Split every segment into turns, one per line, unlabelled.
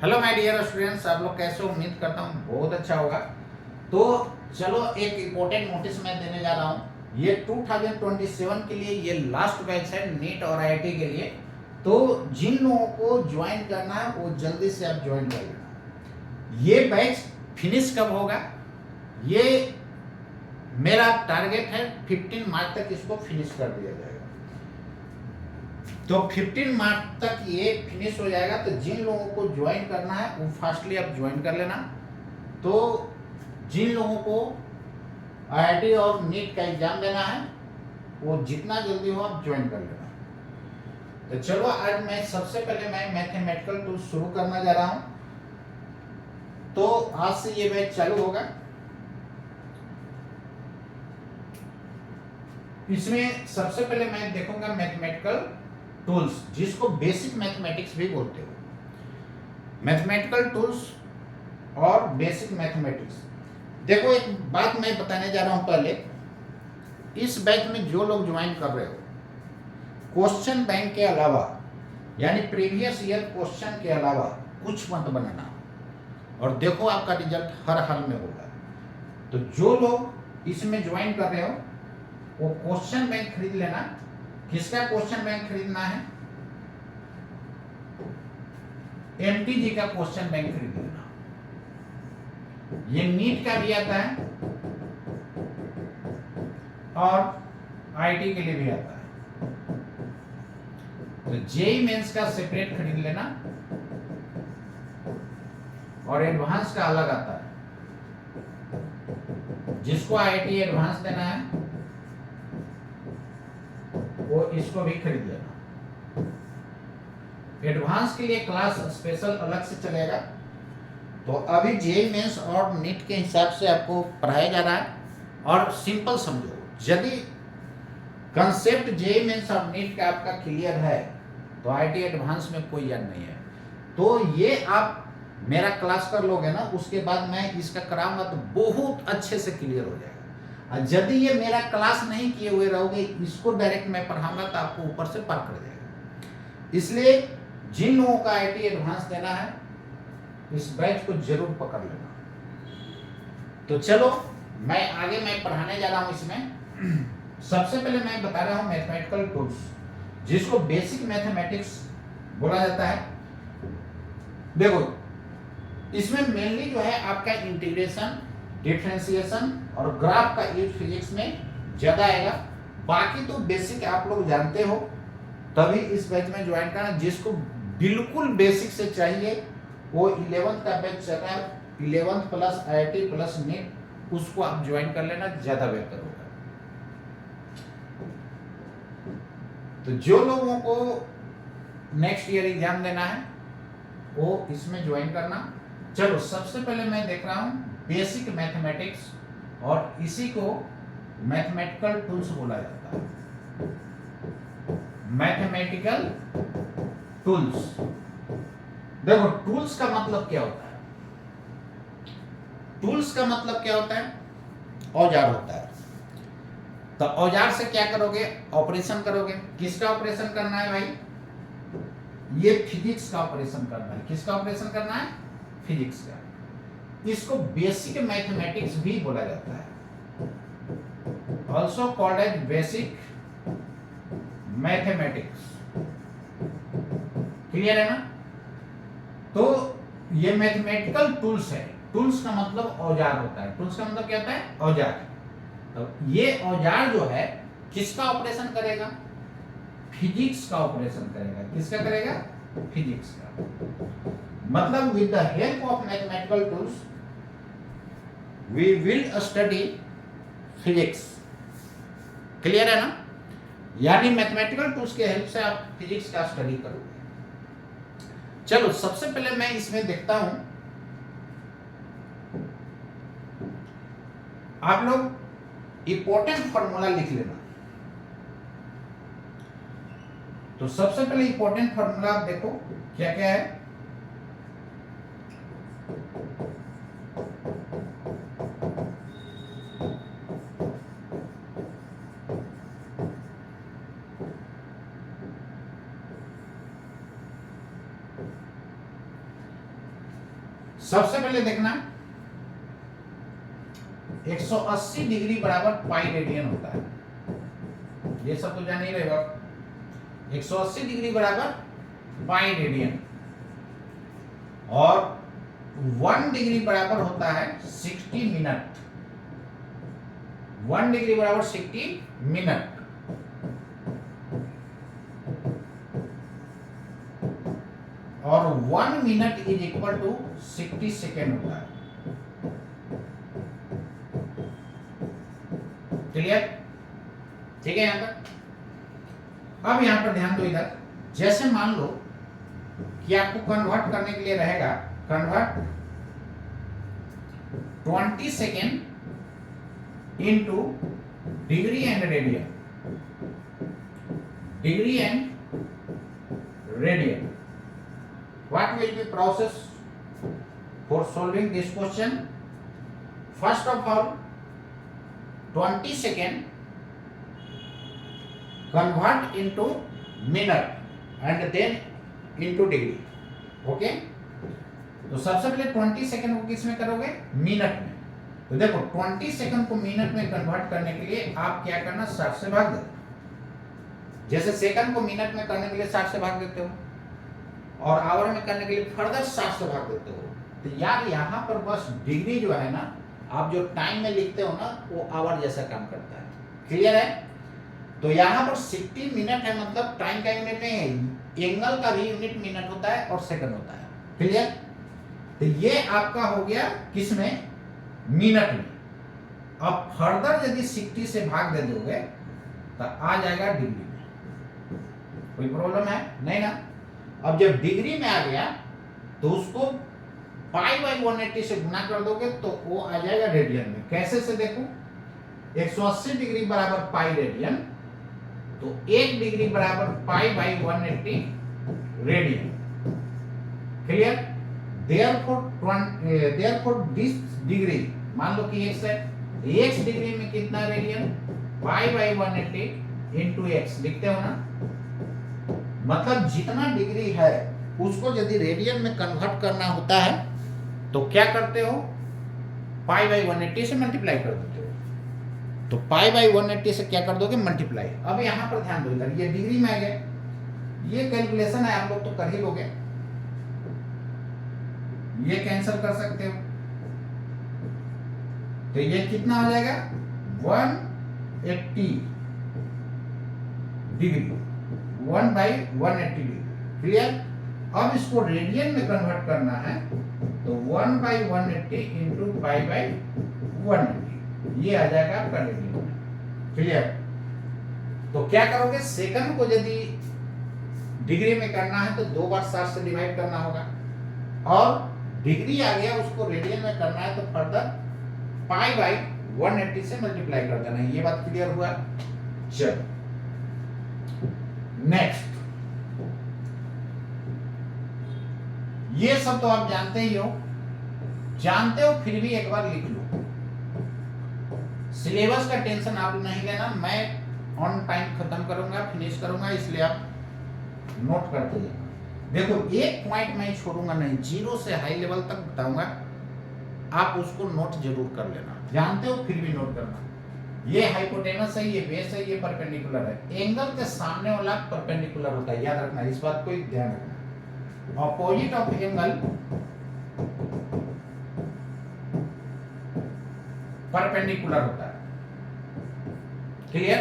Hello my dear students, आप लोग कैसे हो? उम्मीद करता हूँ बहुत अच्छा होगा। तो चलो एक इम्पोर्टेंट नोटिस मैं देने जा रहा हूँ। ये 2027 के लिए ये लास्ट बैच है नीट और आईआईटी के लिए। तो जिन लोगों को ज्वाइन करना है वो जल्दी से आप ज्वाइन कर लेना। ये बैच फिनिश कब होगा? ये मेरा टारगेट है 15 मार्च तक इसको फिनिश कर दिया जाएगा। तो 15 मार्च तक ये फिनिश हो जाएगा। तो जिन लोगों को ज्वाइन करना है वो फास्टली आप ज्वाइन कर लेना। तो जिन लोगों को आईआईटी और नीट का एग्जाम देना है वो जितना जल्दी हो आप ज्वाइन कर लेना। तो चलो आज मैं सबसे पहले मैं मैथमेटिकल टूल्स शुरू करना जा रहा हूं। तो आज से ये बैच चालू होगा। इसमें सबसे पहले मैं देखूंगा मैथमेटिकल टूल्स, जिसको बेसिक मैथमेटिक्स भी बोलते हो। मैथमेटिकल टूल्स और बेसिक मैथमेटिक्स। देखो एक बात मैं बताने जा रहा हूं पहले। इस बैच में जो लोग ज्वाइन कर रहे हो, क्वेश्चन बैंक के अलावा यानी प्रीवियस ईयर क्वेश्चन के अलावा कुछ मत बनाना, और देखो आपका रिजल्ट हर हाल में होगा। तो जो लोग इसमें ज्वाइन कर रहे हो वो क्वेश्चन बैंक खरीद लेना। किसका क्वेश्चन बैंक खरीदना है? एमटीजी का क्वेश्चन बैंक खरीद लेना। ये नीट का भी आता है और आईटी के लिए भी आता है। तो जेई मेंस का सेपरेट खरीद लेना और एडवांस का अलग आता है। जिसको आईआईटी एडवांस देना है वो इसको भी खरीद लेना। एडवांस के लिए क्लास स्पेशल अलग से चलेगा। तो अभी जेई मेंस और नीट के हिसाब से आपको पढ़ाया जा रहा है। और सिंपल समझो, यदि कंसेप्ट जेई मेंस और नीट का आपका क्लियर है तो आईआईटी एडवांस में कोई याद नहीं है। तो ये आप मेरा क्लास कर लोगे ना, उसके बाद मैं इसका कराऊंगा तो बहुत अच्छे से क्लियर हो जाएगा। और यदि ये मेरा क्लास नहीं किए हुए रहोगे, इसको डायरेक्ट मैं पढ़ाऊंगा तो आपको ऊपर से पार कर देगा। इसलिए जिन लोगों का आईआईटी एडवांस देना है इस बैच को जरूर पकड़ लेना। तो चलो मैं आगे मैं पढ़ाने जा रहा हूं। इसमें सबसे पहले मैं बता रहा हूं मैथमेटिकल टूल्स, जिसको बेसिक मैथमेटिक्स बोला जाता है। देखो इसमें मेनली जो है आपका इंटीग्रेशन, डिफरेंशिएशन और ग्राफ का यूज फिजिक्स में ज्यादा आएगा। बाकी तो बेसिक आप लोग जानते हो, तभी इस बैच में ज्वाइन करना। जिसको बिल्कुल बेसिक से चाहिए वो 11th का बैच चल रहा है, 11th plus IIT plus NEET, उसको आप ज्वाइन कर लेना, ज्यादा बेहतर होगा। तो जो लोगों को नेक्स्ट ईयर एग्जाम देना है वो इसमें ज्वाइन करना। चलो सबसे पहले मैं देख रहा हूं बेसिक मैथमेटिक्स, और इसी को मैथमेटिकल टूल्स बोला जाता है। Mathematical tools. देखो टूल्स का मतलब क्या होता है? टूल्स का मतलब क्या होता है? औजार होता है। तो औजार से क्या करोगे? ऑपरेशन करोगे। किसका ऑपरेशन करना है भाई? ये फिजिक्स का ऑपरेशन करना है। किसका ऑपरेशन करना है? फिजिक्स का। इसको बेसिक मैथमेटिक्स भी बोला जाता है, also called as basic mathematics. Clear है ना? तो ये मैथमेटिकल टूल्स है। टूल्स का मतलब औजार होता है। टूल्स का मतलब क्या होता है? औजार। तो ये औजार जो है किसका ऑपरेशन करेगा? फिजिक्स का ऑपरेशन करेगा। किसका करेगा? फिजिक्स का। मतलब with the help of mathematical tools we will study physics. Clear है ना? यानी मैथमेटिकल टूल्स के हेल्प से आप फिजिक्स का स्टडी करोगे। चलो सबसे पहले मैं इसमें देखता हूं, आप लोग इंपॉर्टेंट फॉर्मूला लिख लेना। तो सबसे पहले इंपॉर्टेंट फॉर्मूला आप देखो क्या क्या है। सबसे पहले देखना 180 डिग्री बराबर पाई रेडियन होता है, ये सब तो जान ही रहे हो। 180 डिग्री बराबर पाई रेडियन और 1 डिग्री बराबर होता है 60 मिनट। 1 डिग्री बराबर 60 मिनट और 1 minute is equal to 60 second होता है। क्लियर? ठीक है। यहां पर अब यहां पर ध्यान दो, इधर जैसे मान लो कि आपको कन्वर्ट करने के लिए रहेगा, convert 20 second into degree and radian, degree and radian. What will be process for solving this question? First of all, 20 second convert into minute and then into degree. Okay? तो सबसे पहले 20 सेकंड को किस में करोगे? मिनट में। तो देखो 20 सेकंड को मिनट में कन्वर्ट करने के लिए आप क्या करना, 60 से भाग दो। जैसे सेकंड को मिनट में करने के लिए 60 से भाग देते हो और आवर में करने के लिए फर्दर 60 से भाग देते हो। तो यार यहाँ पर बस डिग्री जो है ना, आप जो टाइम में लिखते हो ना, वो आवर जैसा काम करता है। क्लियर है? तो यहाँ पर 60 मिनट है, मतलब टाइम का यूनिट नहीं है, एंगल का भी यूनिट मिनट होता है और सेकंड होता है। क्लियर? तो ये आपका हो गया किसमें? मिनट में। अब फर्दर यदि 60 से भाग दे दोगे तो आ जाएगा डिग्री में। कोई प्रॉब्लम है? नहीं ना? अब जब डिग्री में आ गया तो उसको पाई बाई 180 से गुना कर दोगे तो वो आ जाएगा रेडियन में। कैसे से देखो, 180 डिग्री बराबर पाई रेडियन, तो 1 डिग्री बराबर pi by 180 radian. Clear? Therefore this degree, मान लो कि x है, x डिग्री में कितना radian? Pi by 180 into x लिखते हो ना। मतलब जितना डिग्री है उसको यदि रेडियन में कन्वर्ट करना होता है तो क्या करते हो? पाई बाई 180 से मल्टीप्लाई कर देते हो। तो पाई बाई 180 से क्या कर दोगे? मल्टीप्लाई। अब यहां पर ध्यान दो, इधर ये डिग्री में आ गए, ये कैलकुलेशन है, आप लोग तो कर ही लोगे, ये कैंसिल कर सकते हो। तो ये कितना हो जाएगा? 180 डिग्री, 1 बाई 180 डिग्री। क्लियर? अब इसको रेडियन में कन्वर्ट करना है तो 1 बाई 180 इंटू पाई बाई 180, ये आ जाएगा आपका रेडियन में। क्लियर? तो क्या करोगे? सेकंड को यदि डिग्री में करना है तो 2 बार 60 से डिवाइड करना होगा, और डिग्री आ गया उसको रेडियन में करना है तो फर्दर पाई बाई 180 से मल्टीप्लाई कर देना है। ये बात क्लियर हुआ? चलो नेक्स्ट, ये सब तो आप जानते ही हो, जानते हो फिर भी एक बार लिख लो। सिलेबस का टेंशन आप नहीं लेना, मैं ऑन टाइम खत्म करूंगा, फिनिश करूंगा, इसलिए आप नोट करते जाना। देखो एक पॉइंट मैं छोड़ूंगा नहीं, जीरो से हाई लेवल तक बताऊंगा, आप उसको नोट जरूर कर लेना। जानते हो फिर भी नोट करना। ये हाइपोटेनस है, ये बेस है, ये परपेंडिकुलर है। एंगल के सामने वाला परपेंडिकुलर होता है, याद रखना, इस बात को ध्यान रखना। ऑपोजिट ऑफ एंगल परपेंडिकुलर होता है। क्लियर?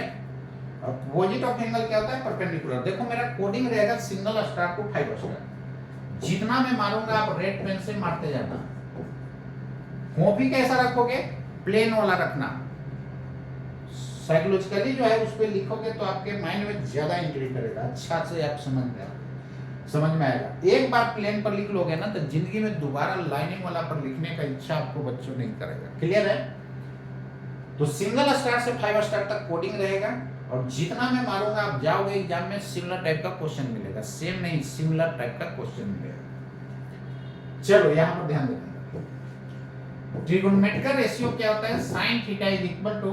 अपोजिट ऑफ एंगल क्या होता है? परपेंडिकुलर। देखो मेरा कोडिंग रहेगा सिंगल स्टार को 5 स्टार। जितना मैं मारूंगा आप रेड पेन से मारते जाना। कॉपी कैसा रखोगे? प्लेन वाला रखना। साइकोलॉजिकली जो है उस पर लिखोगे तो आपके माइंड में ज्यादा एंट्री करेगा, अच्छा से आप समझ में आएगा। एक बार प्लेन पर लिख लोगे ना तो जिंदगी में दोबारा लाइनिंग वाला पर लिखने का इच्छा आपको बच्चों नहीं करेगा। क्लियर है? तो सिंगल स्टार से 5 स्टार तक कोडिंग रहेगा, और जितना मैं मारूंगा आप जाओगे एग्जाम में सिमिलर टाइप का क्वेश्चन मिलेगा। सेम नहीं, सिमिलर टाइप का क्वेश्चन मिलेगा। चलो यहां पर ध्यान देना, ट्रिगोनोमेट्रिक रेशियो क्या होता है? sin theta is equal to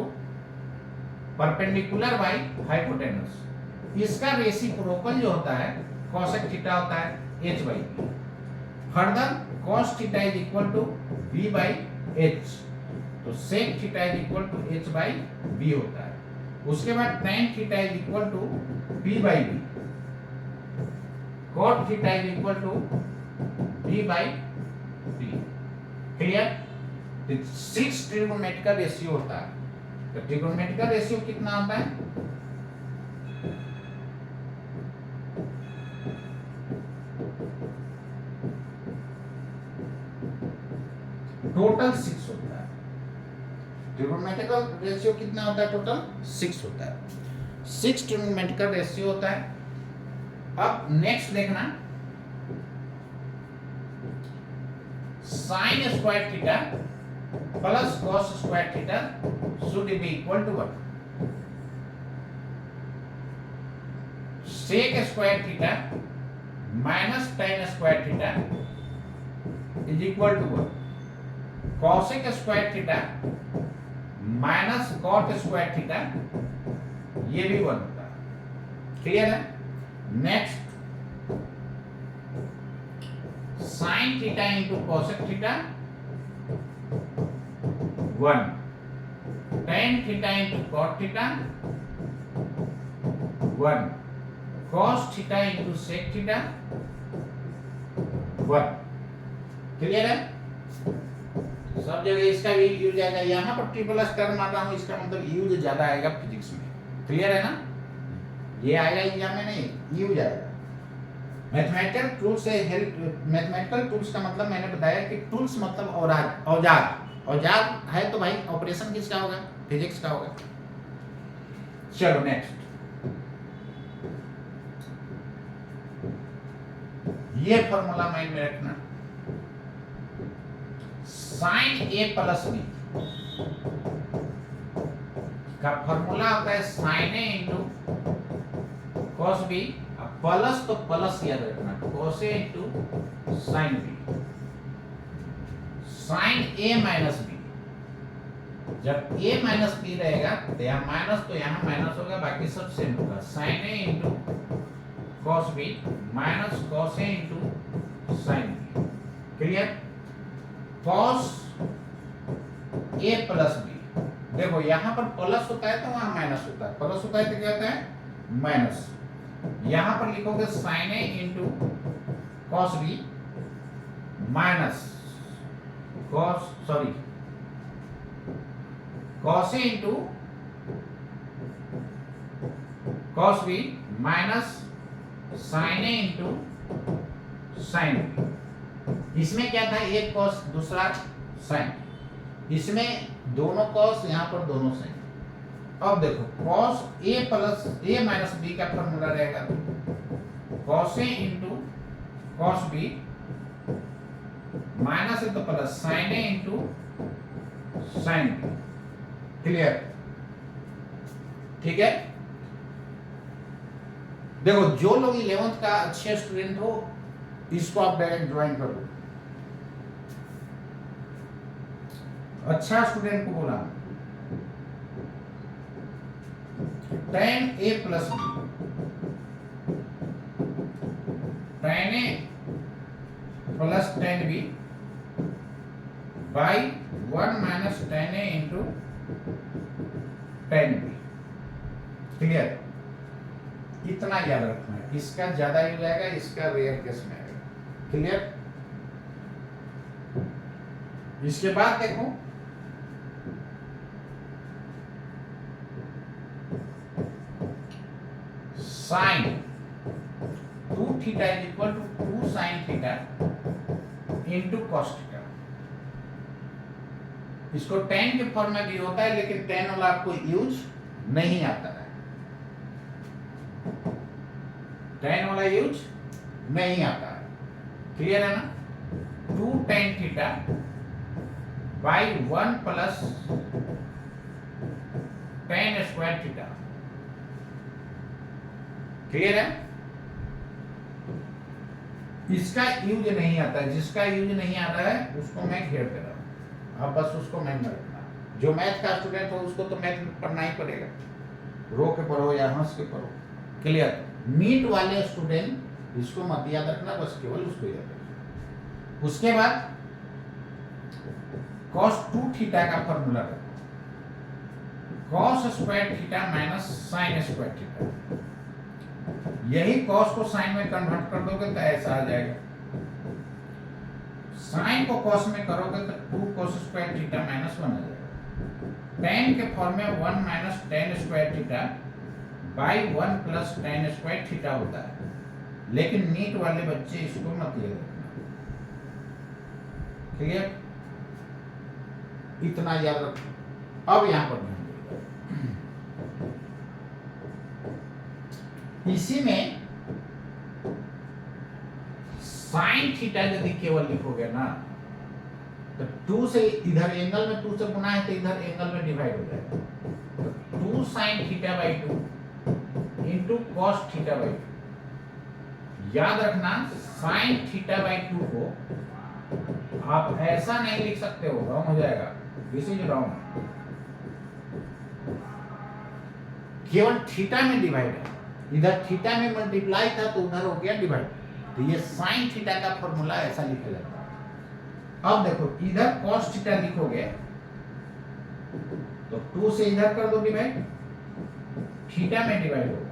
perpendicular by hypotenuse. इसका रेसिप्रोकल जो होता है cosec थीटा होता है h/p। Further cos theta is equal to b by h, तो sec theta is equal to h by b होता है। उसके बाद tan theta is equal to p by b, cot theta is equal to b by b। Clear? 6 trigonometrical ratio होता है। तो trigonometrical ratio कितना होता है? टोटल 6 होता है। ट्रिगोनोमेट्रिकल रेशियो कितना होता है? टोटल 6 होता है। 6 ट्रिगोनोमेट्रिकल रेशियो होता है। अब नेक्स्ट देखना, sine square theta plus cos square theta should be equal to 1। Sec square theta minus tan square theta is equal to 1। Cosec square theta minus cot square theta, ये भी 1 होता है। Clear है? Next, sine theta into cosec theta 1, tan theta into cot theta 1, cos theta into sec theta 1। Clear है? सब जगह इसका भी यूज आएगा। यहाँ पर ट्रिपल स्टार मारता हूँ, इसका मतलब यूज ज्यादा आएगा फिजिक्स में। क्लियर है ना? ये आएगा एग्जाम में नहीं, यूज आएगा। मैथमेटिकल टूल्स से हेल्प, मैथमेटिकल टूल्स का मतलब मैंने बताया कि टूल्स मतलब औजार। औजार है तो भाई ऑपरेशन किसका होगा? फिजिक्स का होगा। चलो नेक्स्ट, ये फॉर्मूला माइंड में रखना, साइन ए प्लस बी का फॉर्मूला होता है sign A into cos B, plus तो प्लस याद रखना, cos A into sine B. Sign A minus B, जब ए माइनस बी रहेगा तो यहाँ माइनस, तो यहाँ माइनस होगा, बाकी सब सेम होगा। Sine A into cos B minus cos A into sine B. Clear? Cos A plus B, देखो यहाँ पर प्लस होता है तो वहां माइनस होता है, प्लस होता है तो क्या होता है? माइनस। यहां पर लिखोगे sine A into cos B minus cos, sorry, cos A into cos B minus sine A into sine B. इसमें क्या था? एक कॉस दूसरा साइन, इसमें दोनों कॉस, यहाँ पर दोनों साइन। अब देखो cos A plus A minus B का फॉर्मूला रहेगा cos A into cos B minus है तो plus sign A into sine B. Clear? ठीक है? देखो जो लोग 11th का अच्छे स्टूडेंट हो, इसको आप डायरेक्ट ज्वाइन कर लो। अच्छा स्टूडेंट को बोला tan a plus B, tan a plus tan b by 1 minus tan a into tan b। Clear? इतना याद रखना है, इसका ज्यादा यूज आएगा, इसका रेयर केस में आएगा। क्लियर? इसके बाद देखो sine 2 theta is equal to 2 sine theta into cos theta. इसको tan के फॉर्म में भी होता है, लेकिन tan वाला आपको यूज नहीं आता है, tan वाला यूज नहीं आता है। क्लियर है ना? 2 tan theta by 1 plus tan square theta. Clear है? इसका यूज नहीं आता है, जिसका यूज नहीं आता है उसको मैं घेर दे रहा हूं, अब बस उसको मैथ में रखना। जो मैथ का स्टूडेंट हो उसको तो मैथ पढ़ना ही पड़ेगा, रो के पढ़ो या हंस के पढ़ो। क्लियर? नीट वाले स्टूडेंट इसको मत याद रखना, बस केवल उसको याद रखना। उसके बाद cos 2 थीटा का फॉर्मूला रखो, cos square theta minus sign square theta. यही cos को साइन में कन्वर्ट कर दोगे तो ऐसा आ जाएगा, साइन को cos में करोगे तो 2 cos स्क्वायर थीटा माइनस 1 आ जाएगा। tan के फॉर्म में 1 minus tan square theta by 1 plus tan square theta होता है, लेकिन नीट वाले बच्चे इसको मत ले रखना, क्लियर? इतना याद रखो। अब यहां पर ध्यान देगा, इसी में साइन थीटा यदि केवल लिखोगे ना तो 2 से इधर एंगल में 2 से गुना है तो इधर एंगल में डिवाइड हो जाएगा, 2 sine theta by 2 into cos theta by 2। याद रखना साइन थीटा बाई 2 को आप ऐसा नहीं लिख सकते हो, रॉन्ग हो जाएगा, दिस इज रॉन्ग। केवल थीटा में डिवाइड है, इधर थीटा में मल्टीप्लाई था तो उधर हो गया डिवाइड, तो ये साइन थीटा का फॉर्मूला ऐसा लिखा जाता है। अब देखो इधर cos थीटा लिखोगे तो 2 से इधर कर दो डिवाइड, थीटा में डिवाइड होगा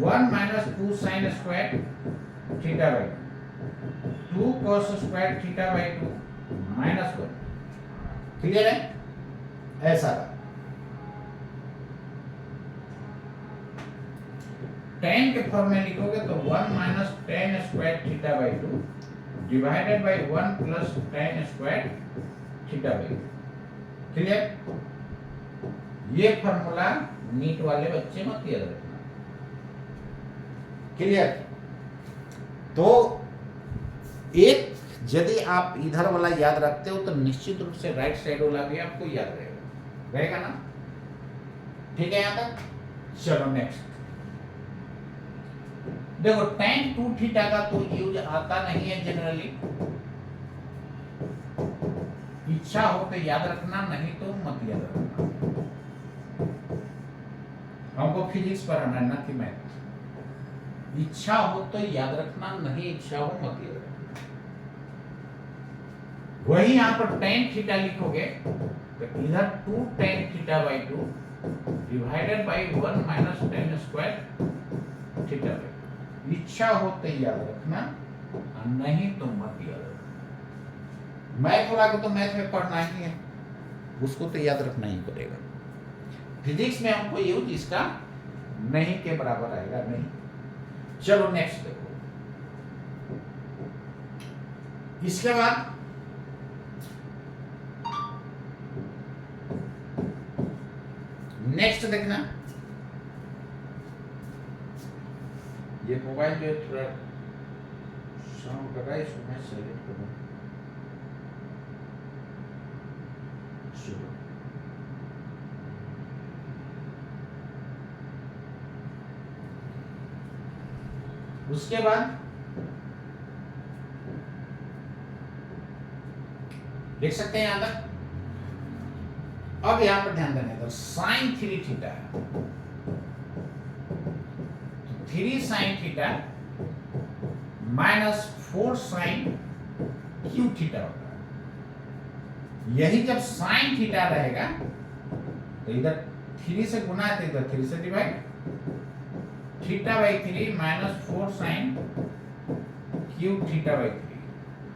1 minus 2 sign square theta by 2 cos square theta by 2 minus 1। Clear है? ऐसा tan के फॉर्म में लिखोगे तो 1 minus tan square theta by 2 divided by 1 plus tan square theta by 2। Clear? ये फॉर्मूला नीट वाले बच्चे मत याद रखना, क्लियर? तो एक यदि आप इधर वाला याद रखते हो तो निश्चित रूप से राइट साइड वाला भी आपको याद रहेगा ना? ठीक है यहां तक? चलो नेक्स्ट देखो, tan 2 थीटा का तो यूज आता नहीं है जनरली, इच्छा हो तो याद रखना, नहीं तो मत याद रखना। हमको फिजिक्स पढ़ाना है ना कि मैथ। इच्छा हो तो याद रखना, नहीं इच्छा हो मत याद रखना। वही यहां पर tan थीटा लिखोगे तो इधर 2 tan theta by 2 divided by 1 minus tan square theta by. इच्छा हो तो याद रखना, नहीं तो मत याद रखना। मैथ वाला को तो मैथ में पढ़ना ही है, उसको तो याद रखना ही पड़ेगा। फिजिक्स में हमको यूज इसका नहीं के बराबर आएगा, नहीं। चलो नेक्स्ट देखो, इसके बाद नेक्स्ट देखना, ये मोबाइल जो थोड़ा साउंड कर रहा है, इसको मैं साइलेंट करूँ। उसके बाद देख सकते हैं यहां तक। अब यहां पर ध्यान देने, साइन 3 थीटा है, 3 sine theta minus 4 sine cube theta होता है। यही जब साइन थीटा रहेगा तो इधर 3 से गुना है तो इधर 3 से divide, theta by 3 minus 4 sine cube theta by 3।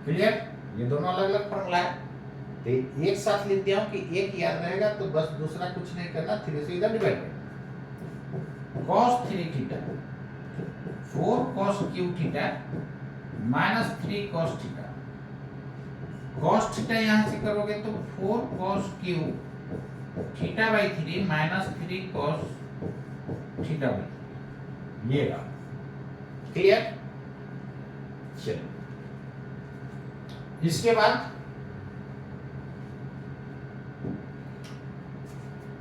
Clear? ये दोनों अलग अलग फॉर्मूला है, तो एक साथ लिख दिया हूं कि एक याद रहेगा तो बस दूसरा कुछ नहीं करना, 3 से इधर डिवाइड करना। cos 3 theta 4 cos Q theta minus 3 cos theta. cos theta यहां से करोगे तो 4 cos Q theta by 3 minus 3 cos theta by 3, ये रहा। क्लियर? चलो इसके बाद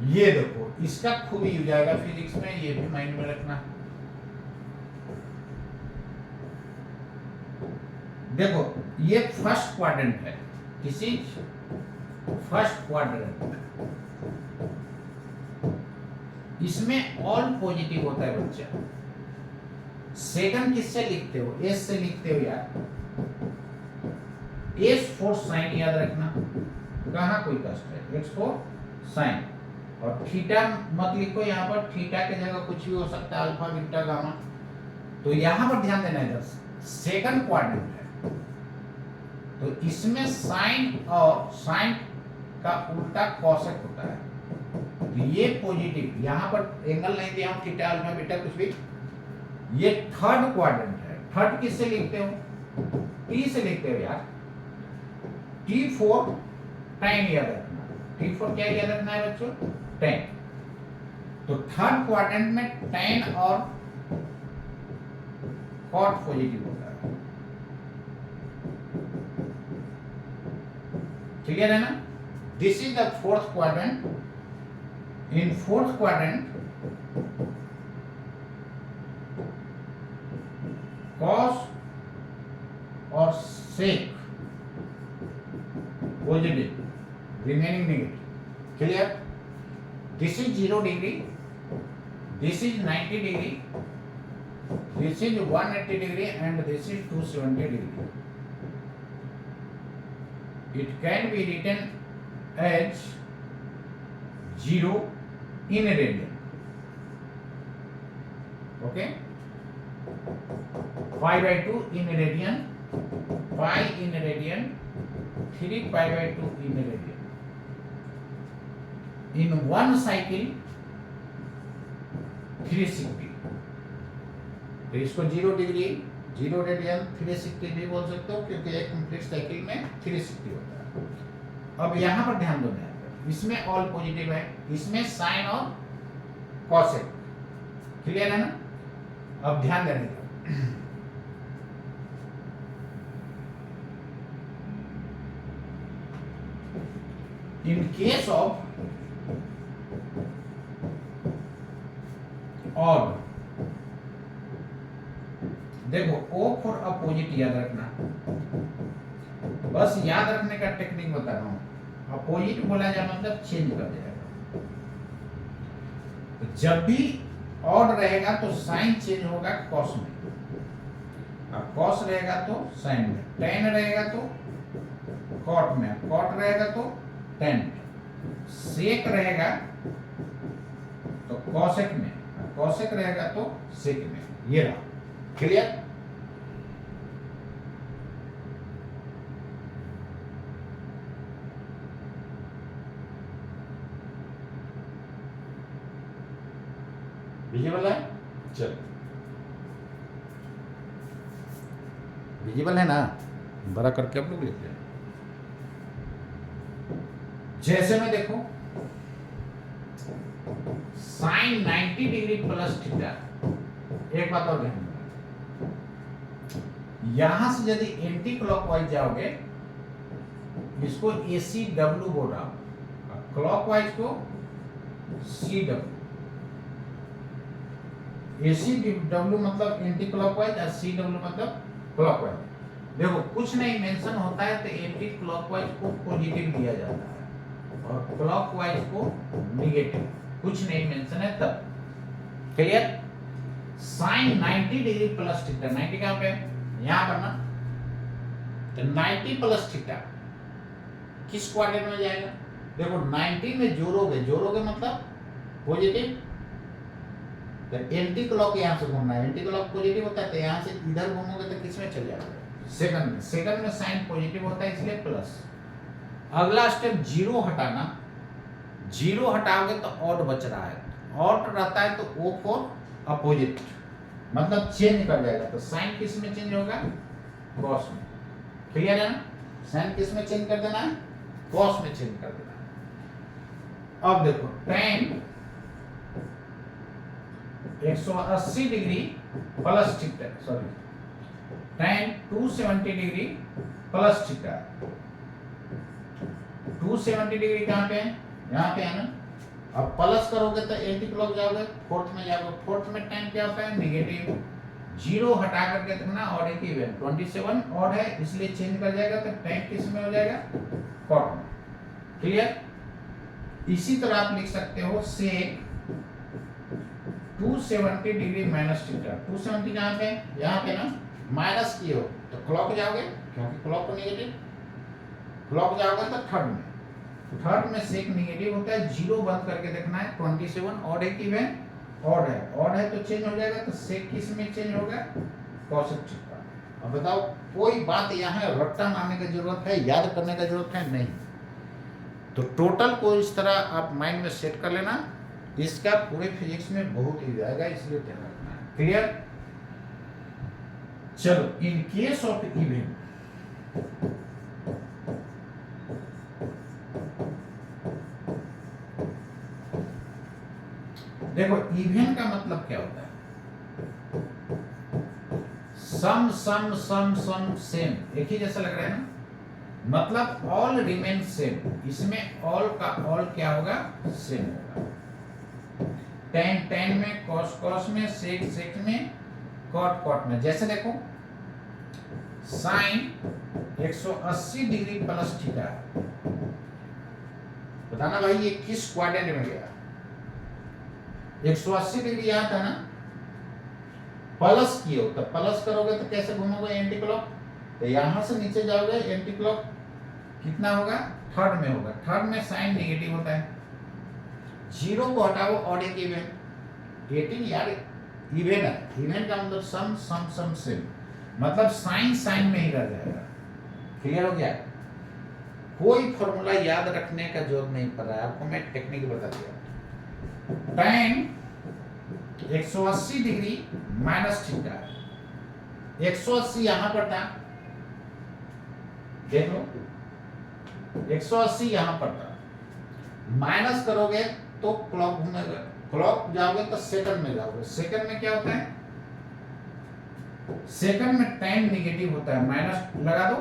ये देखो, इसका खूब यूज आएगा फिजिक्स में, ये भी माइंड में रखना। देखो ये फर्स्ट क्वाड्रेंट है, किसी फर्स्ट क्वाड्रेंट, इसमें ऑल पॉजिटिव होता है बच्चा, सेकंड किससे लिखते हो? एस से लिखते हो यार। एस फॉर साइन याद रखना, कहाँ कोई कष्ट है, एक्स फॉर साइन। और थीटा मत लिखो यहाँ पर, थीटा की जगह कुछ भी हो सकता है, अल्फा बीटा गामा। तो यहाँ पर ध्यान देना है, सेकंड क्वाड्रेंट है तो इसमें साइन और साइन का उल्टा कॉसेक होता है, तो ये पॉजिटिव, यहाँ पर एंगल नहीं दिया हूं, थीटा अल्फा बीटा कुछ भी। ये थर्ड क्वाड्रेंट है। थर्ड किससे लिखते हो? टी से लिखते हो यार। टी फोर टाइम याद रखना, टी फोर क्या याद रखना है बच्चों? टेन। तो थर्ड क्वाड्रेंट में टेन और कॉट पॉजिटिव होता है, क्लियर है ना? This is the fourth quadrant. In fourth quadrant cos और sec positive, remaining negative, clear? This is 0 degree, this is 90 degree, this is 180 degree and this is 270 degree. It can be written as 0 in radian. Okay? Pi by 2 in radian, pi in radian, 3 pi by 2 in radian. In one cycle 360. तो इसको 0 degree, 0 radian, 360 भी बोल सकते हो, क्योंकि एक complete cycle में 360 होता है। अब यहाँ पर ध्यान दो, इसमें ऑल पॉजिटिव है, इसमें साइन और कॉसेक, क्लियर है ना? अब ध्यान देने दो, इन केस ऑफ ऑड, देखो O फॉर अपोजिट याद रखना, बस याद रखने का टेक्निक बता रहा हूं। अपोजिट बोला जाए मतलब चेंज कर जाएगा, तो जब भी ऑड रहेगा तो साइन चेंज होगा कॉस में, और कॉस रहेगा तो साइन में, टेन रहेगा तो कॉट में, कॉट रहेगा तो टेन, सेक रहेगा तो कॉसेक में, कॉसेक रहेगा तो सेक में। ये रहा, क्लियर? विजिबल है? चल, विजिबल है ना? बड़ा करके आप लोग लिखते हैं। जैसे में देखो, साइन 90 डिग्री प्लस थीटा, एक बात और ध्यान, यहां से यदि एंटी क्लॉकवाइज जाओगे, इसको AC W बोल रहा हूं, क्लॉकवाइज को CW। AC W मतलब एंटी क्लॉकवाइज और CW मतलब क्लॉकवाइज। देखो कुछ नहीं मेंशन होता है तो एंटी क्लॉकवाइज को पॉजिटिव लिया जाता है और क्लॉकवाइज को नेगेटिव, कुछ नहीं मेंशन है तब, clear? Sine 90 degree plus theta, 90 कहां पे? यहां पर ना, तो 90 प्लस थीटा किस क्वाड्रेंट में जाएगा? देखो 90 में जोड़ोगे, जोड़ोगे मतलब पॉजिटिव, तो एंटी क्लॉक यहां से घूमना है, एंटी क्लॉक पॉजिटिव होता है, तो यहां से इधर घूमोगे तो किस में चल जाएगा? सेकंड में। सेकंड में साइन पॉजिटिव होता है इसलिए प्लस। अगला स्टेप 0 हटाना, 0 हटाओगे तो ऑड बच रहा है, ऑड रहता है तो O फॉर अपोजिट, मतलब चेंज कर जाएगा, तो साइन किस में चेंज होगा? कॉस में, क्लियर है ना? साइन किस में चेंज कर देना है? कॉस में चेंज कर देना है। अब देखो tan 180 degree plus theta, sorry tan 270 degree plus theta, 270 degree कहां पे है? यहाँ पे है ना? अब प्लस करोगे तो एंटी क्लॉक जाओगे, फोर्थ में जाओगे, फोर्थ में tan क्या होता है? नेगेटिव। 0 हटा करके देखना, ऑड एक इवन 27 ऑड है इसलिए चेंज कर जाएगा, तो tan किस में हो जाएगा? कॉट में, क्लियर? इसी तरह आप लिख सकते हो सेक 270 डिग्री माइनस थीटा। 270 कहाँ पे, यहाँ पे ना, माइनस किए हो तो क्लॉक जाओगे, क्योंकि क्लॉक नेगेटिव, क्लॉक जाओगे तो थर्ड में, थर्ड में सेक नेगेटिव होता है, जीरो बंद करके देखना है। 27 ऑड है कि इवन, ऑड है, ऑड है तो चेंज हो जाएगा, तो सेक किस में चेंज होगा, कॉसेक थीटा। अब बताओ, कोई बात यहाँ रट्टा मारने की जरूरत है, याद करने की जरूरत है नहीं। तो टोटल को इस तरह आप माइंड में सेट कर लेना, इसका पूरे फिजिक्स में बहुत ही आएगा, इसलिए ध्यान रखना है। क्लियर? चलो, इन केस ऑफ इवेंट, देखो इवेंट का मतलब क्या होता है, सम सम सम सम सेम, एक ही जैसा लग रहा है ना, मतलब ऑल रिमेन सेम। इसमें ऑल का ऑल क्या होगा, सेम होगा। टेन टेन में, कॉस कॉस में, सेक सेक में, कॉट कॉट में। जैसे देखो साइन 180 डिग्री प्लस थीटा, बताना भाई ये किस क्वाड्रेंट में गया। 180 डिग्री यहाँ था ना, प्लस किए हो तो प्लस करोगे तो कैसे घूमोगे, एंटी क्लॉक, तो यहां से नीचे जाओगे एंटी क्लॉक, कितना होगा, थर्ड में होगा। थर्ड में साइन नेगेटिव होता है, जीरो को हटाओ, ऑड एक इवन, 18 यार इवन है, इवन का मतलब सम सम सम सेम, मतलब साइन साइन में ही रह जाएगा। क्लियर हो गया? कोई फॉर्मूला याद रखने का जरूरत नहीं पड़ रहा है आपको, मैं टेक्निक बता दिया। tan 180 डिग्री माइनस थीटा, 180 यहां पर था, देख लो 180 यहां पर था, माइनस करोगे तो क्लॉक घूमेगा, क्लॉक जाओगे तो सेकंड में जाओगे। सेकंड में क्या होता है, सेकंड में tan नेगेटिव होता है, माइनस लगा दो।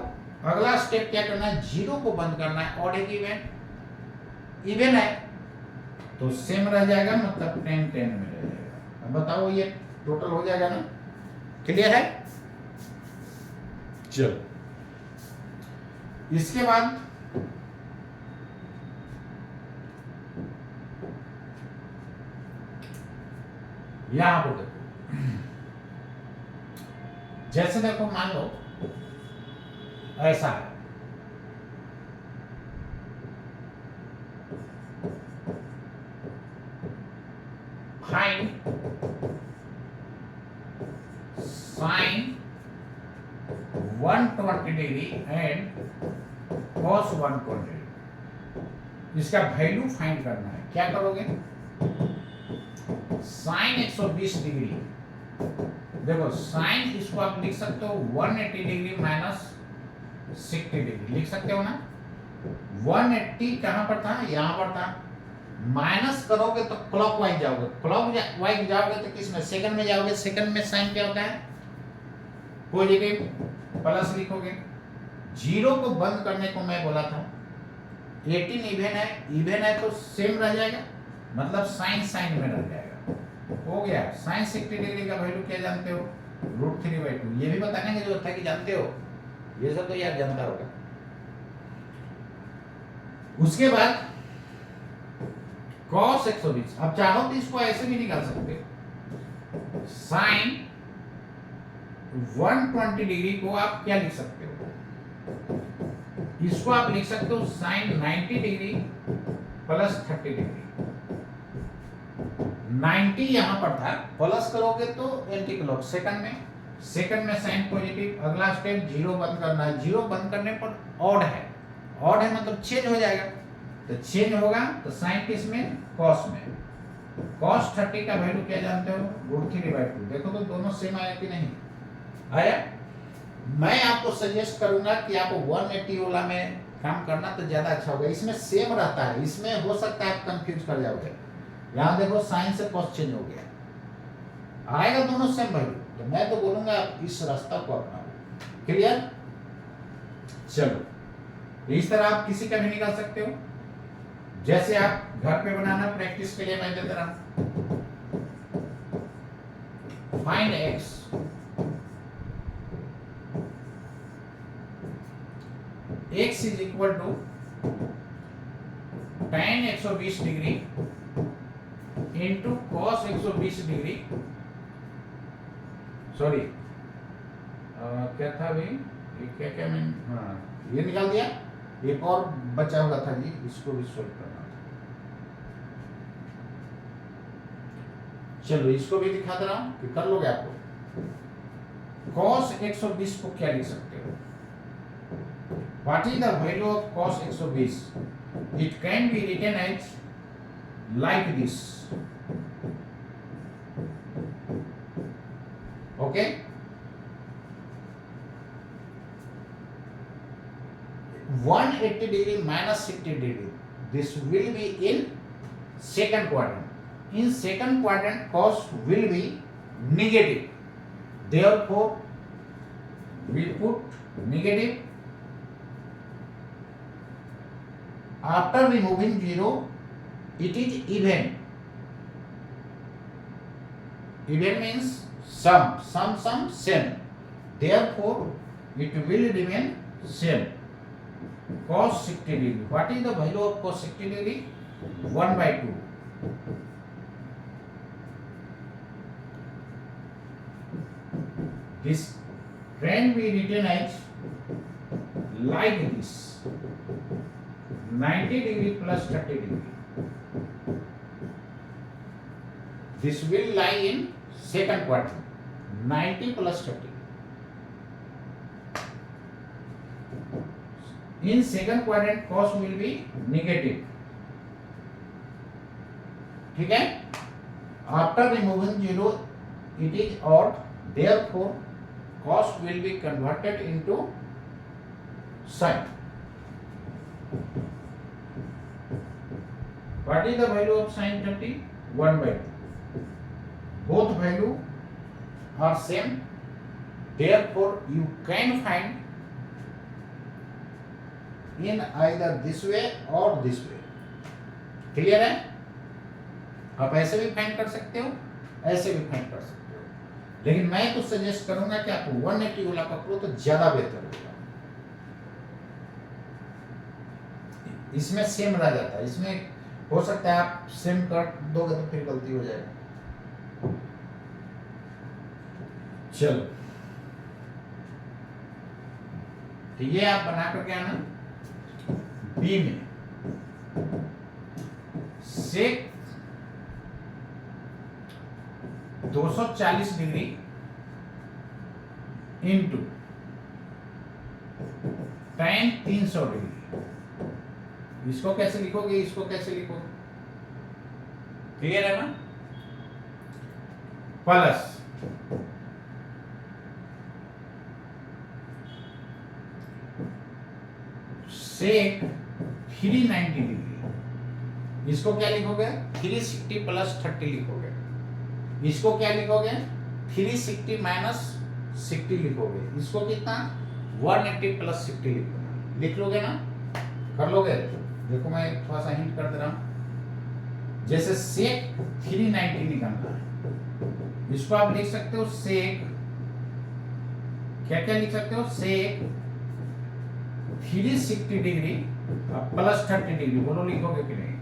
अगला स्टेप क्या करना है, जीरो को बंद करना है, और एक इवन, इवन है तो सेम रह जाएगा, मतलब tan tan में रह जाएगा। अब बताओ ये टोटल हो जाएगा ना, क्लियर है? चलो, इसके बाद यहां पर देखो, जैसे देखो मान लो ऐसा है, find sign 120 degree and cos 120 degree, इसका वैल्यू फाइंड करना है। क्या करोगे, साइन 120 डिग्री, देखो साइन इसको आप लिख सकते हो 180 डिग्री माइनस 60 डिग्री, लिख सकते हो ना। 180 कहां पर था, यहां पर था, माइनस करोगे तो क्लॉकवाइज जाओगे, क्लॉकवाइज जाओगे तो किस में, सेकंड में जाओगे। सेकंड में साइन क्या होता है, पॉजिटिव, प्लस लिखोगे। जीरो को बंद करने को मैं बोला था, 18 इवन है तो सेम रह जाएगा, मतलब साइन साइन में रह जाएगा। हो गया, साइन 60 डिग्री का वैल्यू क्या जानते हो, √3/2। ये भी बताने की जरूरत है कि जानते हो, ये सब तो यार जानता होगा। उसके बाद cos 120, अब चाहो तो इसको ऐसे भी निकाल सकते हो, साइन 120 डिग्री को आप क्या लिख सकते हो, इसको आप लिख सकते हो साइन 90 डिग्री प्लस 30 डिग्री। 90 यहां पर था, प्लस करोगे तो एंटी क्लॉक, सेकंड में साइन पॉजिटिव। अगला स्टेप जीरो बंद करना है, जीरो बंद करने पर ऑड है, ऑड है मतलब चेंज हो जाएगा, तो चेंज होगा तो साइन किस में, कॉस में। cos 30 का वैल्यू क्या जानते हो, √3/2। देखो तो दोनों सेम आया कि नहीं आया। मैं आपको सजेस्ट करूंगा कि आप 180 वाला में काम करना तो ज्यादा अच्छा होगा, इसमें सेम रहता है, इसमें हो सकता है आप कंफ्यूज कर जाओगे। यहाँ देखो साइन से कॉस चेंज हो गया, आएगा दोनों सेम वैल्यू, तो मैं तो बोलूंगा इस रास्ता को अपनाओ। क्लियर? चलो, इस तरह आप किसी का भी निकाल सकते हो, जैसे आप घर पे बनाना प्रैक्टिस के लिए मैं देता रहा, find x x is equal to tan 120 degree into cos 120 degree, sorry क्या था अभी, ये क्या क्या मैं, हाँ ये निकाल दिया, एक और बचा हुआ था जी, इसको भी सोल्व करना था। चलो इसको भी दिखा दे रहा हूं कि कर लोगे आपको। cos 120 को क्या लिख सकते हो? What is the value of cos 120? It can be written as like this, okay. 180 degree minus 60 degree. This will be in second quadrant. In second quadrant, cos will be negative. Therefore, we put negative. After removing 0, it is even. Even means sum, same. Therefore, it will remain same. Cos 60 degree. What is the value of cos 60 degree? 1/2. This can be written as like this: 90 degree plus 30 degree. This will lie in second quadrant. 90 plus 30. In second quadrant, cos will be negative. ठीक है? After removing 0, it is odd. Therefore, cos will be converted into sin. What is the value of sin 30? 1/2. Both value are same. Therefore, you can find in either this way or this way. Clear है? आप ऐसे भी find कर सकते हो, ऐसे भी find कर सकते हो, लेकिन मैं तो सजेस्ट करूंगा कि आप 180 वाला पकड़ो तो ज्यादा बेहतर होगा। इसमें सेम रह जाता है, इसमें हो सकता है आप सेम कर दोगे तो फिर गलती हो जाएगी। चलो तो ये आप बना करके आना। बी में sec 240 degree into tan 300 degree. इसको कैसे लिखोगे, इसको कैसे लिखोगे? क्लियर है ना? Plus sec 390 degree. इसको क्या लिखोगे? 360 प्लस 30 लिखोगे। इसको क्या लिखोगे? 360 माइनस 60 लिखोगे। इसको कितना? 180 प्लस 60 लिखोगे। लिख लोगे ना? कर लोगे? देखो मैं थोड़ा सा हिंट कर दे रहा हूं। जैसे सेक 390 निकालना है, इसको आप लिख सकते हो सेक, क्या क्या लिख सकते हो? सेक 360 डिग्री प्लस 30 डिग्री। बोलो लिखोगे कि नहीं?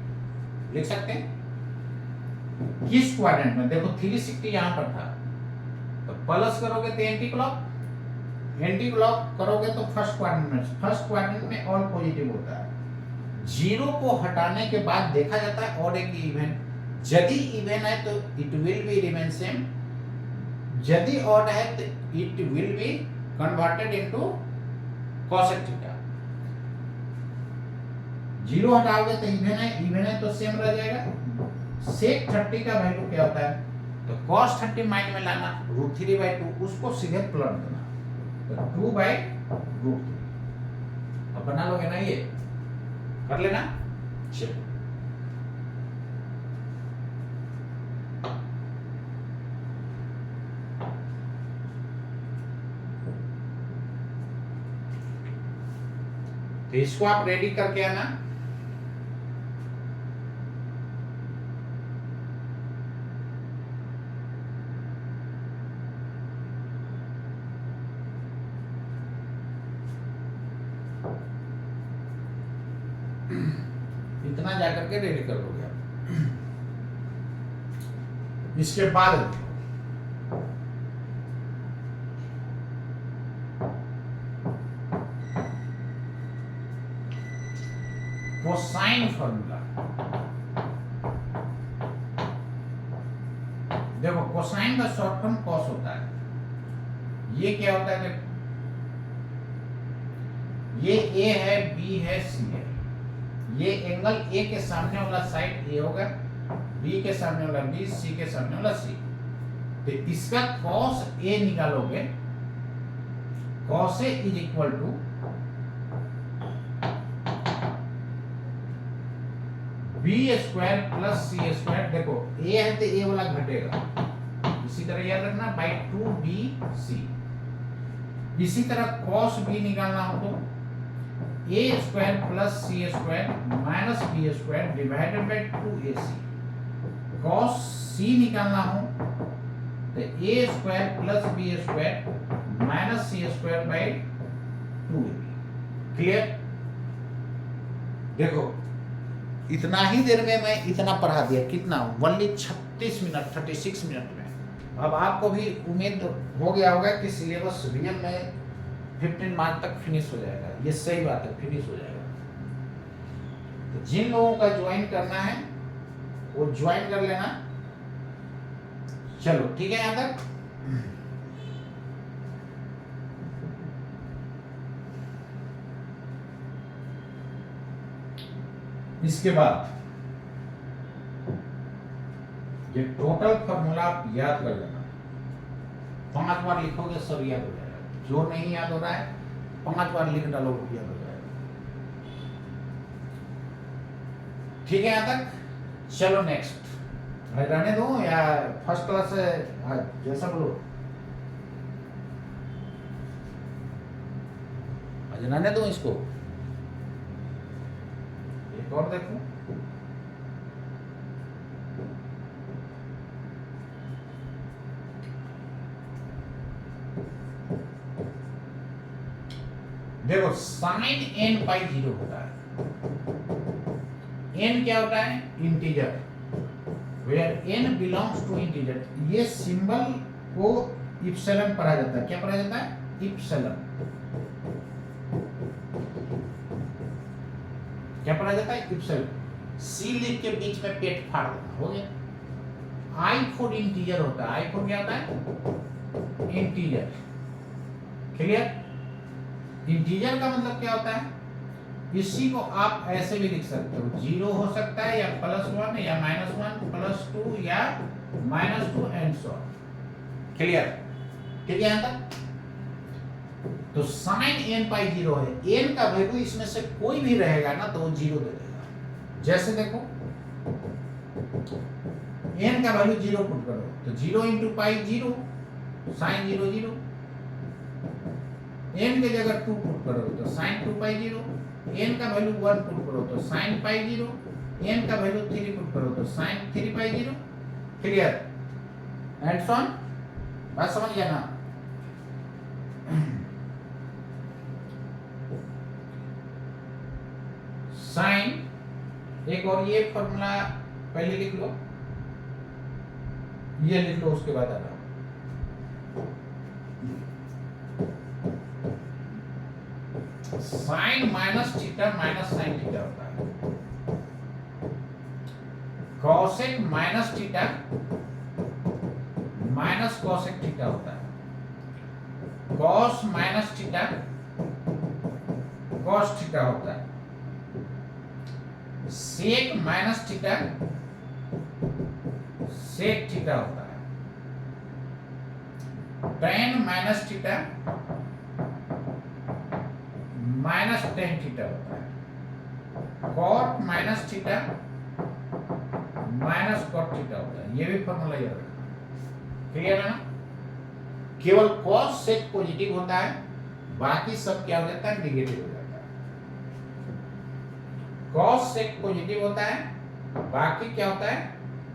लिख सकते हैं। किस क्वाड्रेंट में? देखो 360 यहां पर था, तो प्लस करोगे तो एंटी क्लॉक करोगे तो फर्स्ट क्वाड्रेंट में। फर्स्ट क्वाड्रेंट में ऑल पॉजिटिव होता है। जीरो को हटाने के बाद देखा जाता है और एक इवन। यदि इवन है तो it will be remain same, यदि ऑड है तो it will be converted into cosec theta. Zero हटाओगे तो इवन है तो सेम रह जाएगा। सेक 30 का वैल्यू क्या होता है? तो cos 30 माइंड में लाना, √3/2, उसको सीधे प्लट देना, तो 2/√3। अब बना लोगे ना? ये कर लेना। चलो तो इसको आप रेडी करके आना। इतना जाकर के रेडी कर लोगे आप। इसके बाद कोसाइन फॉर्मूला। देखो कोसाइन का शॉर्ट फॉर्म कॉस होता है। ये क्या होता है, देखो ये ए है, बी है, सी है। ये एंगल ए के सामने वाला साइड ए होगा, बी के सामने वाला बी, सी के सामने वाला सी। तो इसका कॉस ए निकालोगे, cos A is equal to B square plus C square. देखो ए है तो ए वाला घटेगा, इसी तरह याद रखना, बाई 2bc। इसी तरह कॉस बी निकालना हो तो A square plus C square minus B square divided by 2ac। Cos C निकालना हो तो A square plus B square minus C square by 2ab। Clear? देखो इतना ही देर में मैं इतना पढ़ा दिया, कितना, ओनली 36 मिनट, 36 मिनट में। अब आपको भी उम्मीद हो गया होगा कि सिलेबस रियल में 15 मार्च तक फिनिश हो जाएगा। ये सही बात है, फिनिश हो जाएगा। तो जिन लोगों का ज्वाइन करना है वो ज्वाइन कर लेना। चलो ठीक है, यहां तक। इसके बाद ये टोटल फॉर्मूला आप याद कर लेना। 5 बार लिखोगे सब याद हो जाएगा। जो नहीं याद हो रहा है 5 बार लिख डालो, याद हो जाएगा। ठीक है यहां तक? चलो नेक्स्ट। रहने दो या फर्स्ट क्लास से जैसा बोलो, रहने दो इसको। एक और देखो, देखो साइन n पाई 0 होता है। n क्या होता है? Integer. Where n belongs to integer. ये सिंबल को इप्सिलॉन पढ़ा जाता है। क्या पढ़ा जाता है? इप्सिलॉन। क्या पढ़ा जाता है? इप्सिलॉन। सी लिख के बीच में पेट फाड़ देना, हो गया। आई फॉर इंटीजर होता है। आई फॉर क्या होता है? इंटीजर। क्लियर? इंटीजर का मतलब क्या होता है? इसी को आप ऐसे भी लिख सकते हो, 0 हो सकता है या +1 या -1 +2 या -2 एंड सो ऑन। क्लियर? ठीक है यहां तक? तो साइन n पाई 0 है। n का वैल्यू इसमें से कोई भी रहेगा ना तो वो 0 दे देगा। जैसे देखो n का वैल्यू 0 पुट करो तो 0 × पाई 0, साइन 0 0। n के जगह 2 पुट करो तो साइन 2 पाई 0। n का वैल्यू 1 पुट करो तो साइन पाई 0। n का वैल्यू 3 पुट करो तो sine 3 pi 0। Clear? And so on. बात समझ गया ना? साइन एक और ये फॉर्मूला पहले लिख लो, ये लिख लो, उसके बाद आ रहा sine minus theta minus sine theta होता है। Cosec minus theta minus cosec theta होता है। Cos minus theta cos theta होता है। Sec minus theta sec theta होता है। Tan minus theta minus tan theta होता है। Cot minus theta minus cot theta होता है। ये भी फॉर्मूला याद रखना। क्लियर है ना? केवल कॉस सेक पॉजिटिव होता है, बाकी सब क्या हो जाता है? नेगेटिव हो जाता है। कॉस सेक पॉजिटिव होता है, बाकी क्या होता है?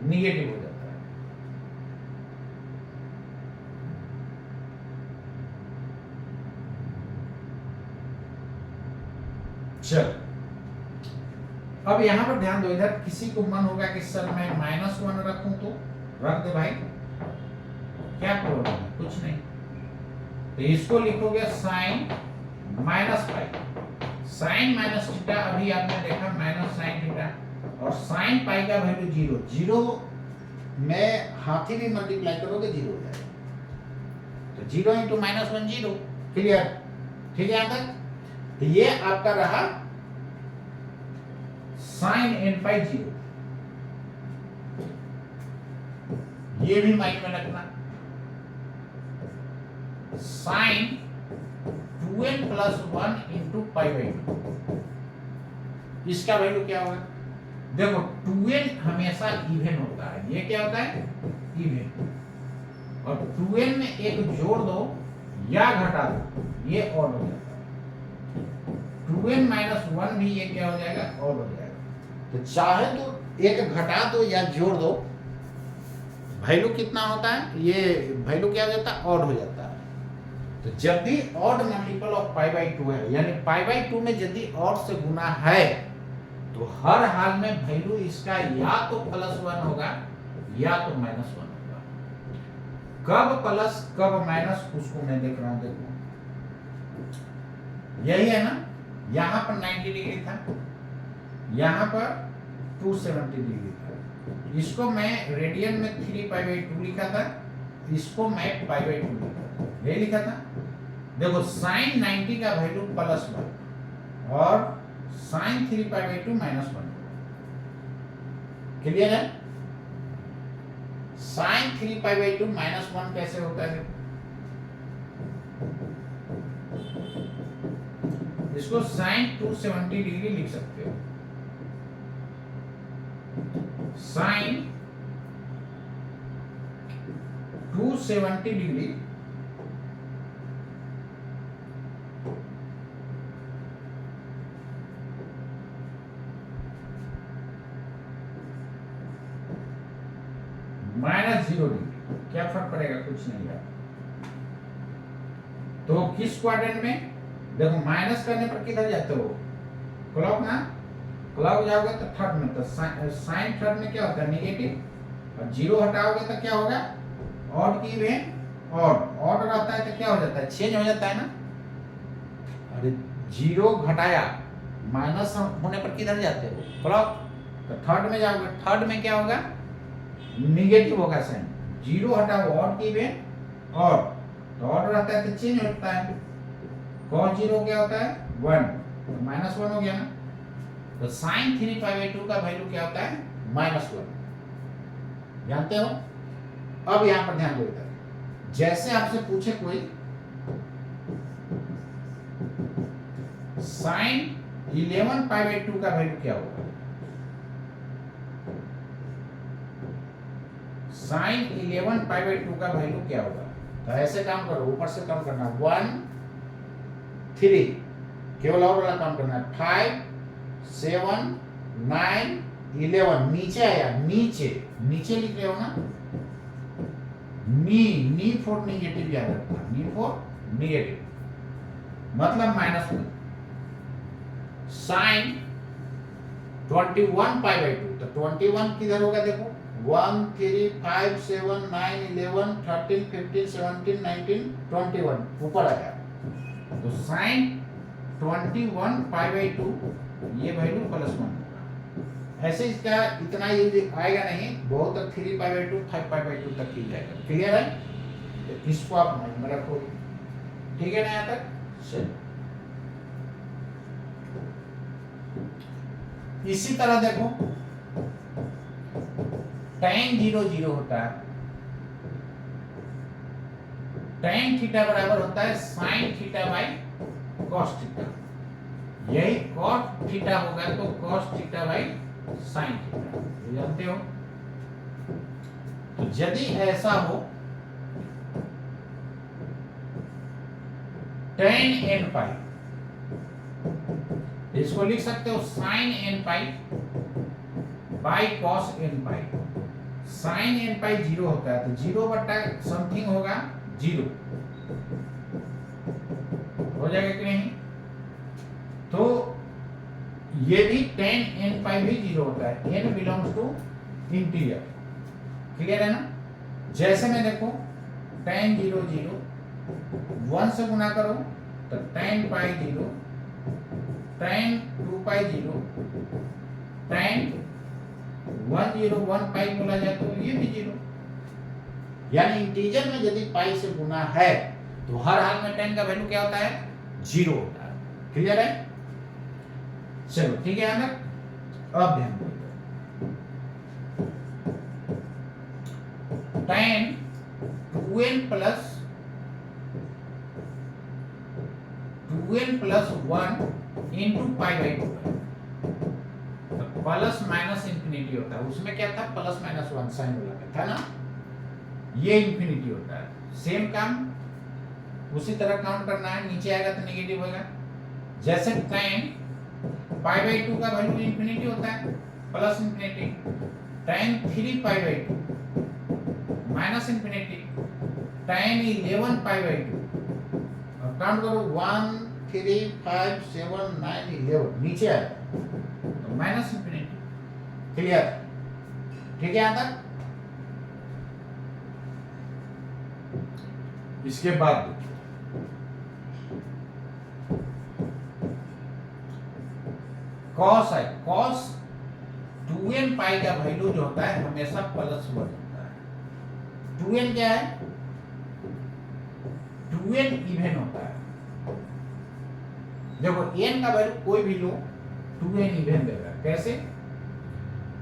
निगेटिव हो जाता है। चल अब यहां पर ध्यान दो। इधर किसी को मन होगा कि सर मैं -1 रखूं तो रख दे भाई, क्या प्रॉब्लम है, कुछ नहीं। तो इसको लिखोगे sine minus pi, sine minus theta, अभी आपने देखा माइनस साइन थीटा, और साइन पाई का वैल्यू 0, 0 में हाथी भी मल्टीप्लाई करोगे 0 हो जाएगा, तो 0 इंटू माइनस 1 0, क्लियर, ठीक है यहां तक। तो ये आपका रहा साइन n पाई 0, ये भी माइंड में रखना। Sine 2n plus 1 into pi by 2, इसका वैल्यू क्या होगा, देखो 2n हमेशा इवन होता है, ये क्या होता है इवन, और 2n में एक जोड़ दो या घटा दो, ये ऑड हो जाता है, 2n माइनस 1 भी ये क्या हो जाएगा, ऑड हो जाएगा। तो चाहे तो एक घटा दो या जोड़ दो, वैल्यू कितना होता है, ये वैल्यू क्या हो जाता है, ऑड हो जाता है। तो जब भी odd multiple of pi by 2 है, यानी पाई बाई 2 में यदि ऑड से गुना है, तो हर हाल में वैल्यू इसका या तो प्लस 1 होगा या तो माइनस 1 होगा। कब प्लस कब माइनस उसको मैं देख रहा हूं, देखो यही है ना, यहां पर 90 डिग्री था, यहां पर 270 डिग्री था, इसको मैं रेडियन में 3 पाई बाई 2 लिखा था, इसको मैं पाई बाई 2 लिखा था, ये लिखा था। देखो साइन 90 का वैल्यू प्लस 1 और sine 3 pi by 2 minus 1, clear है। साइन 3 पाई बाई 2 माइनस 1 कैसे होता है, इसको साइन 270 डिग्री लिख सकते हो, साइन 270 डिग्री माइनस 0 डिग्री, क्या फर्क पड़ेगा, कुछ नहीं है। तो किस क्वाड्रेंट में, देखो माइनस करने पर किधर जाते हो, क्लॉक ना, क्लॉक जाओगे तो थर्ड में, तो साइन थर्ड में क्या होता है नेगेटिव, और 0 हटाओगे तो क्या होगा, ऑड की इवेंट ऑड, ऑड रहता है तो क्या हो जाता है, चेंज हो जाता है ना। अरे 0 घटाया, माइनस होने पर किधर जाते हो, क्लॉक, तो थर्ड में जाओगे, थर्ड में क्या होगा, नेगेटिव होगा साइन, 0 हटाओ ऑड की इवेंट ऑड, तो ऑड रहता है तो चेंज होता है, cos 0 क्या होता है 1, तो माइनस 1 हो गया ना। तो साइन 3 पाई बाई 2 का वैल्यू क्या होता है, माइनस 1, जानते हो। अब यहां पर ध्यान दो, इधर जैसे आपसे पूछे कोई साइन 11 पाई बाई 2 का वैल्यू क्या होगा, साइन 11 पाई बाई 2 का वैल्यू क्या होगा, तो ऐसे काम करो, ऊपर से कम करना, 1 3, केवल और वाला काम करना है, 5 7 9 11, नीचे आया, नीचे नीचे लिख रहे हो ना, नी फॉर निगेटिव याद रखना, नी फॉर निगेटिव मतलब माइनस 1, साइन 21 पाई बाई 2, तो 21 किधर होगा, देखो 1 3 5 7 9 11 13 15 17 19 21 ऊपर आया, तो साइन 21 पाई बाई 2 ये वैल्यू प्लस 1 होगा। ऐसे इसका इतना यूज आएगा नहीं, बहुत तक 3 पाई बाई 2 5 पाई बाई 2 तक ही जाएगा, क्लियर है। तो इसको आप माइंड में रखो, ठीक है ना यहाँ तक। चलिए इसी तरह देखो tan 0 0 होता है, tan थीटा बराबर होता है sine theta by cos theta, यही cos थीटा होगा तो cos theta by sine theta, ये जानते हो। तो यदि ऐसा हो tan n पाई, इसको लिख सकते हो sine n pi by cos n pi, sine n pi 0 होता है तो 0 बटा समथिंग होगा 0, हो जाएगा कि नहीं। तो ये भी tan n पाई भी 0 होता है, n belongs to interior, clear है ना? जैसे में देखो tan 0 0 1 से गुना करो तो tan पाई 0, tan 2 पाई 0, tan 1 0 1 पाई बोला जाए तो ये भी 0। यानी इंटीजर में यदि पाई से गुना है तो हर हाल में tan का वैल्यू क्या होता है? 0 होता है। क्लियर है? चलो ठीक है ना? अब ध्यान दो, tan 2n plus 1 into pi by 2 तो प्लस माइनस इंफिनिटी होता है। उसमें क्या था? प्लस माइनस 1 साइन वाला में था ना, ये इंफिनिटी होता है। सेम काम उसी तरह काउंट करना है, नीचे आएगा तो नेगेटिव होगा। जैसे tan पाई बाई 2 का वैल्यू इंफिनिटी होता है, plus infinity, tan 3 pi by 2 minus infinity, tan 11 pi by 2। अब काउंट करो 1 3 5 7 9 11 नीचे आएगा तो माइनस इंफिनिटी। क्लियर? ठीक है यहां तक? इसके बाद देखिए cos है, cos 2n पाई का वैल्यू जो होता है हमेशा प्लस 1 होता है। 2n क्या है? 2n इवन होता है। देखो n का वैल्यू कोई भी लो 2n इवन देगा। कैसे?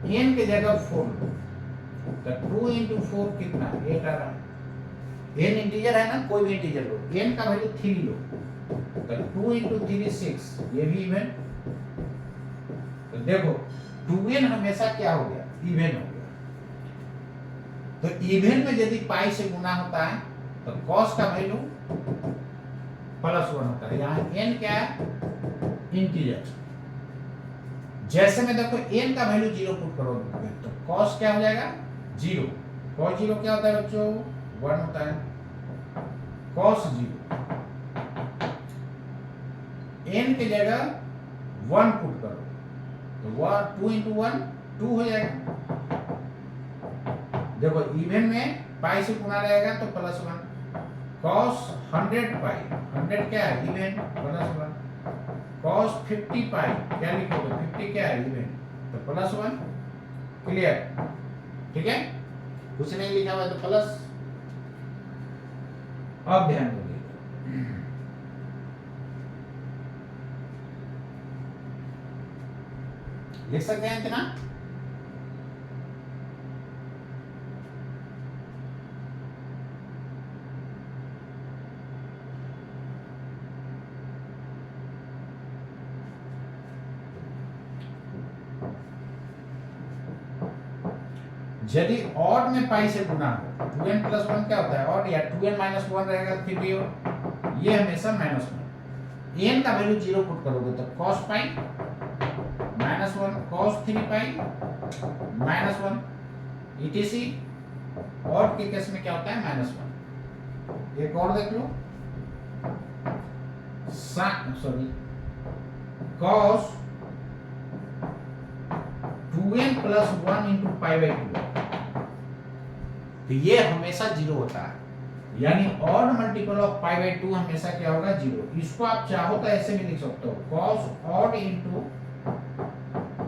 n की जगह 4 लो तो 2 into 4 कितना? 8 आ रहा है। n इंटीजर है ना, कोई भी इंटीजर लो, n का वैल्यू 3 लो तो 2 into 3 6, ये भी इवन। तो देखो 2n हमेशा क्या हो गया? इवन हो गया। तो इवन में यदि पाई से गुना होता है तो cos का वैल्यू प्लस 1 होता है। यहाँ n क्या है? इंटीजर। जैसे में देखो n का वैल्यू 0 पुट करोगे तो cos क्या हो जाएगा? 0। cos 0 क्या होता है बच्चों? 1 होता है। cos 0 n की जगह 1 पुट करो तो 2 into 1 2 हो जाएगा। देखो इवन में पाई से गुना रहेगा तो प्लस 1। cos 100 पाई, 100 क्या है? Even, plus 1। cos 50 पाई क्या लिखोगे? 50 क्या है? इवन, तो प्लस 1। क्लियर? ठीक है? कुछ नहीं लिखा हुआ तो प्लस। अब ध्यान दो, लिख सकते हैं इतना? यदि ऑड में पाई से गुना हो 2n प्लस 1 क्या होता है? ऑड, या 2n माइनस 1 रहेगा फिर भी ये हमेशा माइनस 1। n का वैल्यू 0 पुट करोगे तो cos pi minus 1, cos 3 pi minus 1 etc। Odd के केस में क्या होता है? माइनस 1। एक और देख लो, cos 2n plus 1 into pi by 2 तो ये हमेशा 0 होता है। यानी odd multiple of pi by 2 हमेशा क्या होगा? 0। इसको आप चाहो तो ऐसे भी लिख सकते हो, cos odd into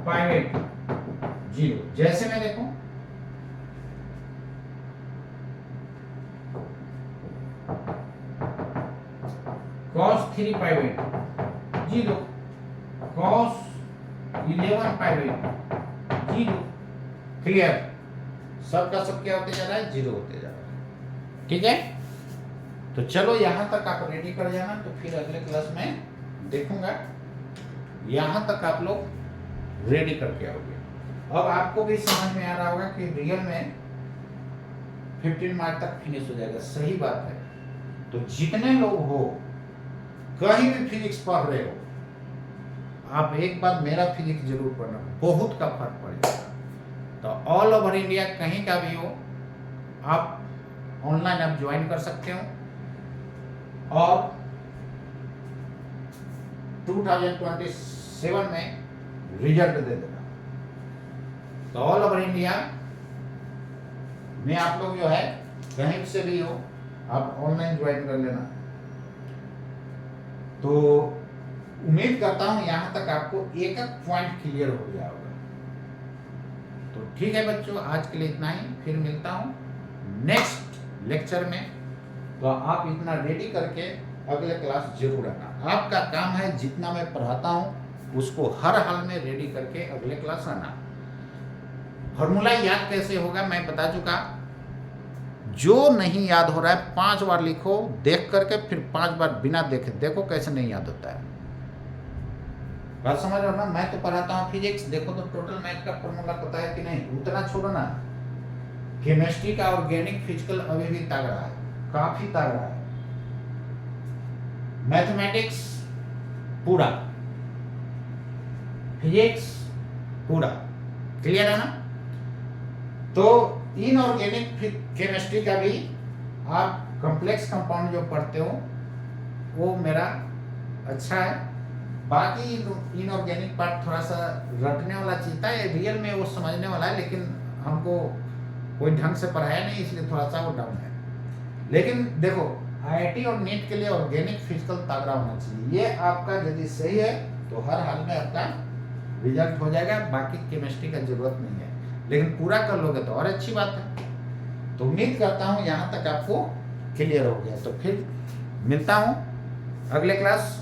pi by 2 0। जैसे में देखो cos 3 pi by 2 0, cos 11 pi by 2 0। Clear? सब का सब क्या होते जा रहा है? 0 होते जा रहा है। ठीक है? तो चलो यहां तक आप रेडी कर जाना, तो फिर अगले क्लास में देखूंगा। यहां तक आप लोग रेडी करके आओगे। अब आपको भी समझ में आ रहा होगा कि रियल में 15 मार्च तक फिनिश हो जाएगा। सही बात है। तो जितने लोग हो, कहीं भी फिजिक्स पढ़ रहे हो, आप एक बार मेरा फिजिक्स जरूर पढ़ना, बहुत का फर्क पड़ेगा। तो ऑल ओवर इंडिया कहीं का भी हो, आप ऑनलाइन आप ज्वाइन कर सकते हो और 2027 में रिजल्ट दे देना। तो ऑल ओवर इंडिया में आप लोग जो है कहीं से भी हो आप ऑनलाइन ज्वाइन कर लेना। तो उम्मीद करता हूं यहां तक आपको एक एक पॉइंट क्लियर हो गया होगा। तो ठीक है बच्चों, आज के लिए इतना ही, फिर मिलता हूं नेक्स्ट लेक्चर में। तो आप इतना रेडी करके अगले क्लास जरूर आना। आपका काम है जितना मैं पढ़ाता हूं उसको हर हाल में रेडी करके अगले क्लास आना। फॉर्मूला याद कैसे होगा मैं बता चुका। जो नहीं याद हो रहा है 5 बार लिखो देख करके, फिर 5 बार बिना देखे देखो कैसे नहीं याद होता है। बात समझ रहे हो ना? मैं तो पढ़ाता हूँ फिजिक्स, देखो तो टोटल मैथ का फॉर्मूला पता है कि नहीं, उतना छोड़ो ना। केमिस्ट्री का ऑर्गेनिक फिजिकल अभी भी तगड़ा है, काफी तगड़ा है। मैथमेटिक्स पूरा, फिजिक्स पूरा क्लियर है ना? तो इनऑर्गेनिक केमिस्ट्री का भी आप कॉम्प्लेक्स कंपाउंड जो पढ़ते हो वो मेरा अच्छा है। बाकी इनऑर्गेनिक पार्ट थोड़ा सा रटने वाला चीज था, रियल में वो समझने वाला है, लेकिन हमको कोई ढंग से पढ़ाया नहीं इसलिए थोड़ा सा वो डाउन है। लेकिन देखो आईआईटी और नीट के लिए ऑर्गेनिक फिजिकल तगड़ा होना चाहिए। ये आपका यदि सही है तो हर हाल में आपका रिजल्ट हो जाएगा, बाकी केमिस्ट्री का जरूरत नहीं है। लेकिन पूरा कर लोगे तो और अच्छी बात है। तो उम्मीद करता हूँ यहाँ तक आपको क्लियर हो गया। तो फिर मिलता हूँ अगले क्लास